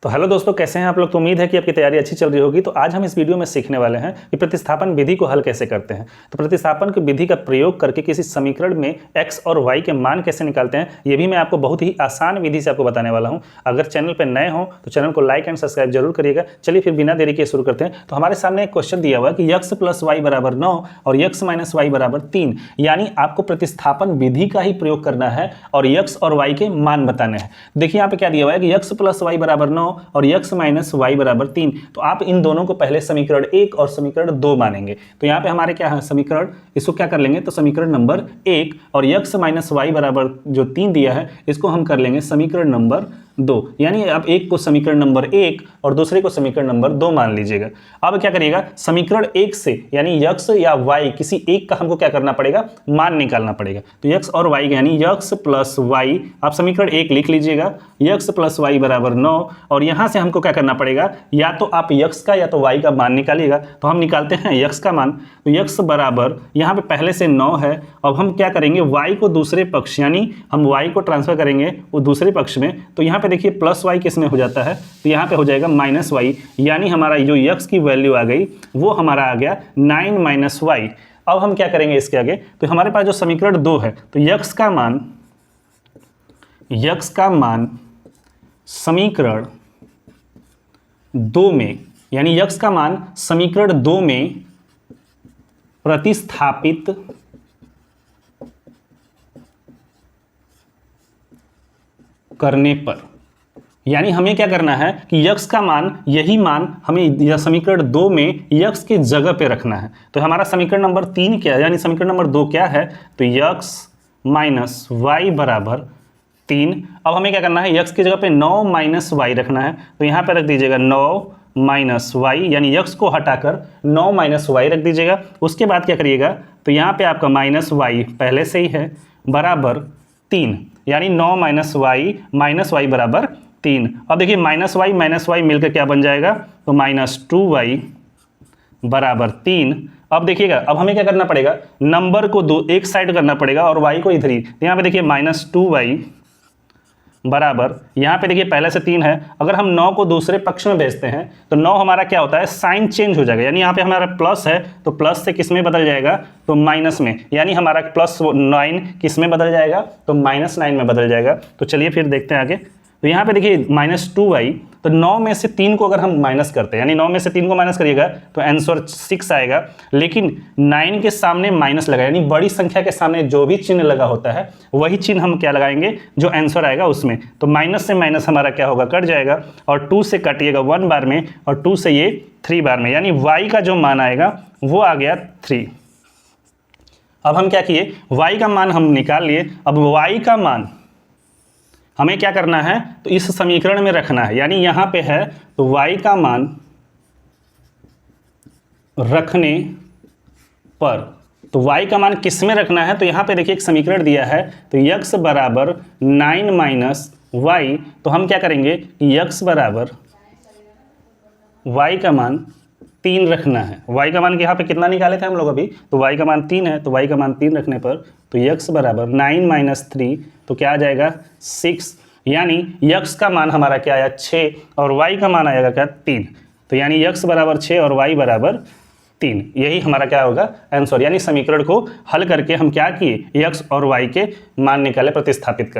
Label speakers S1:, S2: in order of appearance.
S1: तो हेलो दोस्तों, कैसे हैं आप लोग। तो उम्मीद है कि आपकी तैयारी अच्छी चल रही होगी। तो आज हम इस वीडियो में सीखने वाले हैं कि प्रतिस्थापन विधि को हल कैसे करते हैं। तो प्रतिस्थापन की विधि का प्रयोग करके किसी समीकरण में x और y के मान कैसे निकालते हैं, ये भी मैं आपको बहुत ही आसान विधि से आपको बताने वाला हूं। अगर चैनल पर नए हो तो चैनल को लाइक एंड सब्सक्राइब जरूर करिएगा। चलिए फिर बिना देरी के शुरू करते हैं। तो हमारे सामने एक क्वेश्चन दिया हुआ है कि x + y = 9 और x - y = 3, यानी आपको प्रतिस्थापन विधि का ही प्रयोग करना है और x और y के मान बताने हैं। देखिए यहाँ पे क्या दिया हुआ है कि x + y = 9 और x - y = 3। तो आप इन दोनों को पहले समीकरण 1 और समीकरण 2 मानेंगे। तो यहाँ पे हमारे क्या है समीकरण, इसको क्या कर लेंगे तो समीकरण नंबर 1 और x - y बराबर जो 3 दिया है इसको हम कर लेंगे समीकरण नंबर 2। यानी आप एक को समीकरण नंबर 1 और दूसरे को समीकरण नंबर 2 मान लीजिएगा। अब क्या करिएगा, समीकरण 1 से यानी x या y किसी एक का हमको क्या करना पड़ेगा, मान निकालना पड़ेगा। तो x और y यानी x + y, आप समीकरण 1 लिख लीजिएगा, x + y = 9 और यहाँ से हमको क्या करना पड़ेगा, या तो आप x का या तो y का मान निकालिएगा। तो हम निकालते हैं x का मान। तो x बराबर यहाँ पे पहले से 9 है। अब हम क्या करेंगे, y को दूसरे पक्ष यानी हम y को ट्रांसफर करेंगे वो दूसरे पक्ष में। तो यहाँ पे देखिए प्लस y किस में हो जाता है, तो यहाँ पे हो जाएगा -y, यानी हमारा जो x की वैल्यू आ गई वो हमारा आ गया 9 - y। अब हम क्या करेंगे इसके आगे, तो हमारे पास जो समीकरण 2 है तो x का मान समीकरण 2 में यानी x का मान समीकरण 2 में प्रतिस्थापित करने पर, यानी हमें क्या करना है कि x का मान, यही मान हमें समीकरण 2 में x की जगह पे रखना है। तो हमारा समीकरण नंबर 3 क्या है, यानी समीकरण नंबर 2 क्या है, तो x - y = 3। अब हमें क्या करना है, x की जगह पे 9 - y रखना है। तो यहाँ पे रख दीजिएगा 9 - y, यानी x को हटाकर 9 - y रख दीजिएगा। उसके बाद क्या करिएगा, तो यहाँ पे आपका -y पहले से ही है बराबर 3, यानी 9 - y बराबर 3। अब देखिए -y मिलकर क्या बन जाएगा, तो -2y बराबर 3। अब देखिएगा, अब हमें क्या करना पड़ेगा, नंबर को एक साइड करना पड़ेगा और y को इधर ही। यहाँ पे देखिए -2y बराबर, यहाँ पे देखिए पहले से 3 है। अगर हम 9 को दूसरे पक्ष में भेजते हैं तो 9 हमारा क्या होता है, साइन चेंज हो जाएगा। यानी यहाँ पे हमारा प्लस है तो प्लस से किस में बदल जाएगा, तो माइनस में, यानी हमारा +9 किस में बदल जाएगा, तो -9 में बदल जाएगा। तो चलिए फिर देखते हैं आगे। तो यहाँ पे देखिए -2y, तो 9 में से 3 को अगर हम माइनस करते हैं, यानी 9 में से 3 को माइनस करिएगा तो आंसर 6 आएगा। लेकिन 9 के सामने माइनस लगा, यानी बड़ी संख्या के सामने जो भी चिन्ह लगा होता है वही चिन्ह हम क्या लगाएंगे, जो आंसर आएगा उसमें। तो माइनस से माइनस हमारा क्या होगा, कट जाएगा, और 2 से काटिएगा 1 बार में और 2 से ये 3 बार में, यानी y का जो मान आएगा वो आ गया 3। अब हम क्या किए, y का मान हम निकाल लिए। अब y का मान हमें क्या करना है, तो इस समीकरण में रखना है। यानी यहां पे है तो y का मान रखने पर, तो y का मान किस में रखना है, तो यहां पे देखिए एक समीकरण दिया है, तो x बराबर 9 - y। तो हम क्या करेंगे कि x बराबर y का मान 3 रखना है। y का मान यहाँ पे कितना निकाले थे हम लोग अभी, तो y का मान 3 है। तो y का मान 3 रखने पर तो x बराबर 9 - 3, तो क्या आ जाएगा 6, यानी x का मान हमारा क्या आया 6 और y का मान आएगा क्या 3। तो यानी x बराबर 6 और y बराबर 3, यही हमारा क्या होगा आंसर। यानी समीकरण को हल करके हम क्या किए, x और y के मान निकाले, प्रतिस्थापित कर